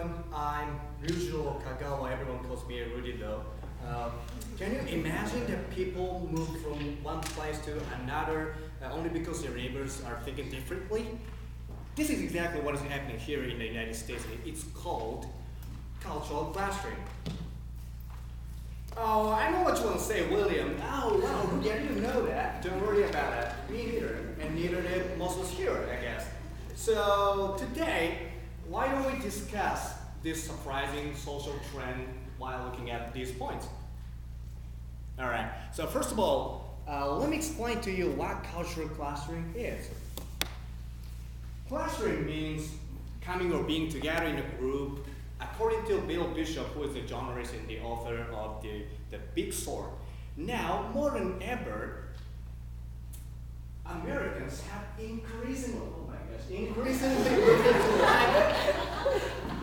everyone. I'm Ryujo Kagawa. Everyone calls me Rudy though. Uh, can you imagine that people move from one place to another only because their neighbors are thinking differently? This is exactly what is happening here in the United States. It's called cultural clustering. Oh, I know what you want to say, William. Oh, wow, Rudy, I didn't know that. Don't worry about it. Me neither. And neither did most of us here, I guess. So, today, why don't we discuss this surprising social trend while looking at these points? All right, so first of all, let me explain to you what cultural clustering is. Clustering means coming or being together in a group. According to Bill Bishop, who is the journalist and the author of the Big Sword, now more than ever, Americans have increasingly looking to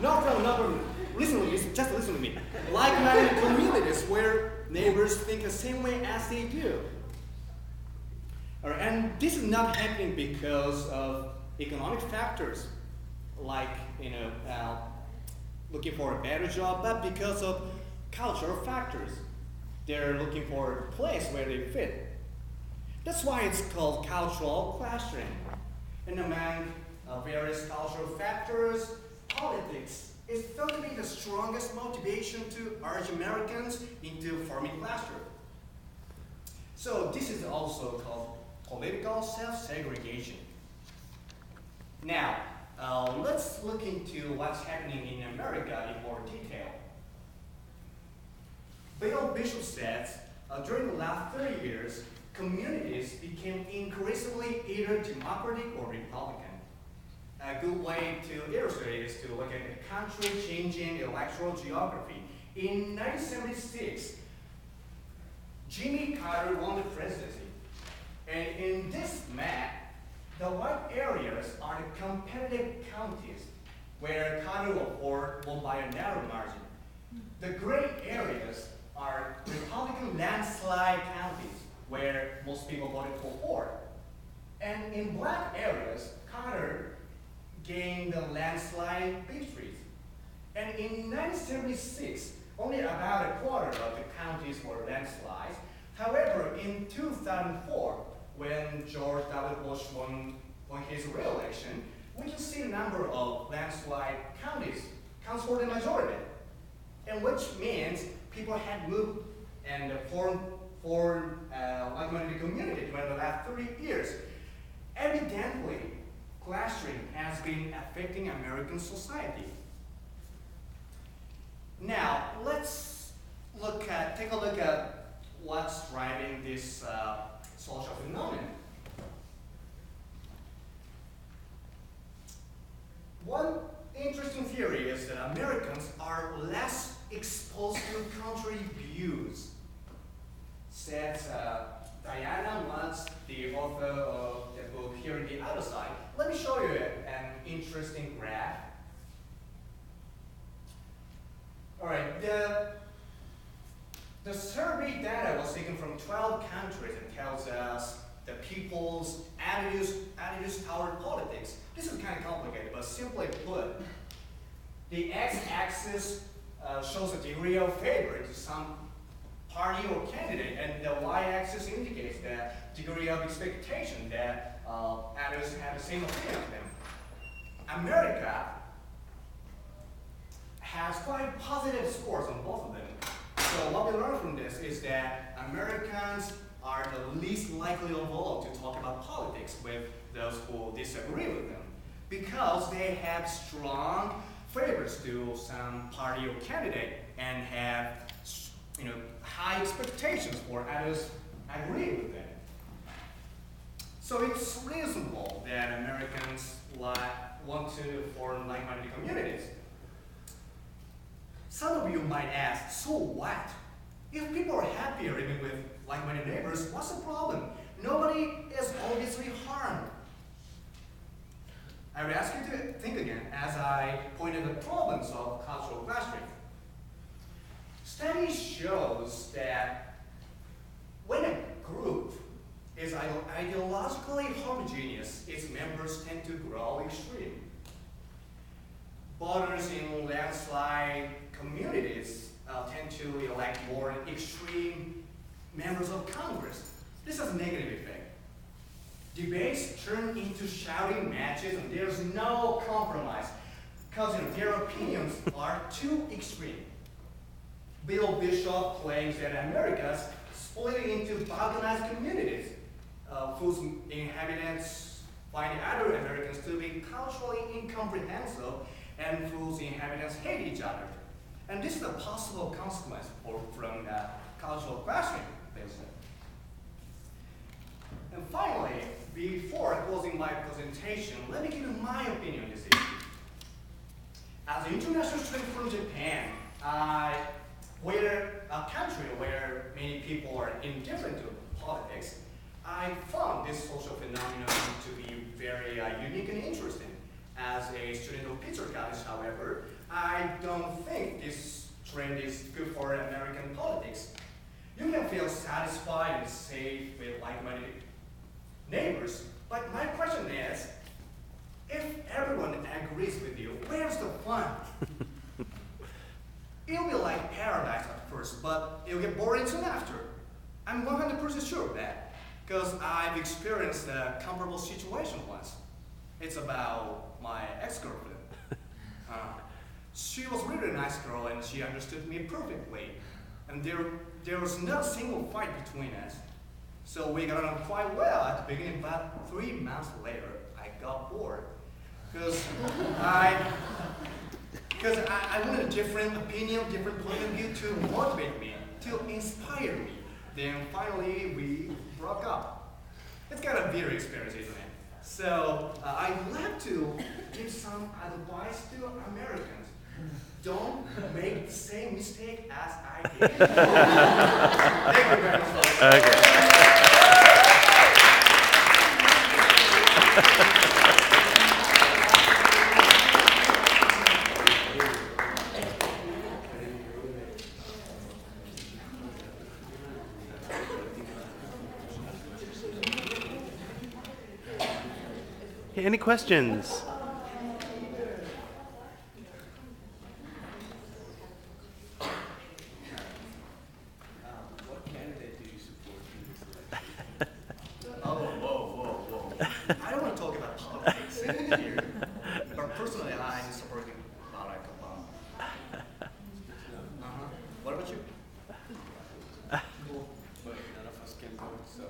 no problem. Listen to me, just listen to me. Like-minded communities where neighbors think the same way as they do. All right, and this is not happening because of economic factors, like looking for a better job, but because of cultural factors. They're looking for a place where they fit. That's why it's called cultural clustering. And among various cultural factors, politics is thought to be the strongest motivation to urge Americans into forming cluster. So this is also called political self-segregation. Now, let's look into what's happening in America in more detail. Bill Bishop says, during the last 30 years, communities became increasingly either Democratic or Republican. A good way to illustrate is to look at the country changing electoral geography. In 1976, Jimmy Carter won the presidency. And in this map, the white areas are the competitive counties where Carter won by a narrow margin. The gray areas are Republican landslide counties where most people voted for Ford. And in black areas, Carter gained the landslide victories. And in 1976, only about a quarter of the counties were landslides. However, in 2004, when George W. Bush won his re-election, we can see the number of landslide counties counts for the majority. And which means people had moved and formed like-minded community during the last 30 years. Evidently, clustering has been affecting American society. Now, let's take a look at what's driving this social phenomenon. One interesting theory is that Americans are less exposed to contrary views, says Diana Watts, the author of the book Here on the Other Side. Let me show you an interesting graph. All right, the survey data was taken from 12 countries and tells us the people's attitudes toward politics. This is kind of complicated, but simply put, the x-axis shows a degree of favor to some party or candidate, and the y-axis indicates the degree of expectation that others have the same opinion of them. America has quite positive scores on both of them. So what we learn from this is that Americans are the least likely of all to talk about politics with those who disagree with them, because they have strong favors to some party or candidate and have high expectations for others agree with them. So it's reasonable that Americans want to form like-minded communities. Some of you might ask, so what? If people are happier living with like-minded neighbors, what's the problem? Nobody is obviously harmed. I would ask you to think again as I pointed the problems of cultural clustering. Study shows that when a group is ideologically homogeneous, its members tend to grow extreme. voters in landslide communities tend to elect more extreme members of Congress. This has a negative effect. Debates turn into shouting matches and there's no compromise because their opinions are too extreme. Bill Bishop claims that America's split into balkanized communities whose inhabitants find other Americans to be culturally incomprehensive and whose inhabitants hate each other. And this is a possible consequence from cultural clashing, basically. And finally, before closing my presentation, let me give you my opinion on this issue. As an international student from Japan, where a country where many people are indifferent to politics, I found this social phenomenon to be very unique and interesting. As a student of Pittsburgh College, however, I don't think this trend is good for American politics. You can feel satisfied and safe with like-minded neighbors, but my question is, if everyone agrees with you, where's the fun? It'll be like paradise at first, but it'll get boring soon after. I'm 100% sure of that, because I've experienced a comparable situation once. It's about my ex-girlfriend. She was really a nice girl and she understood me perfectly. And there was not a single fight between us. So we got on quite well at the beginning, but 3 months later, I got bored. Because I wanted a different opinion, different point of view to motivate me, to inspire me. Then finally, we broke up. It's kind of a weird experience, isn't it? So I'd like to give some advice to Americans. Don't make the same mistake as I did. Thank you very much. Okay. Okay, any questions? What candidate do you support in this election? Whoa. I don't want to talk about politics here. But personally, I'm supporting Barack Obama. What about you? But none of us can vote, so.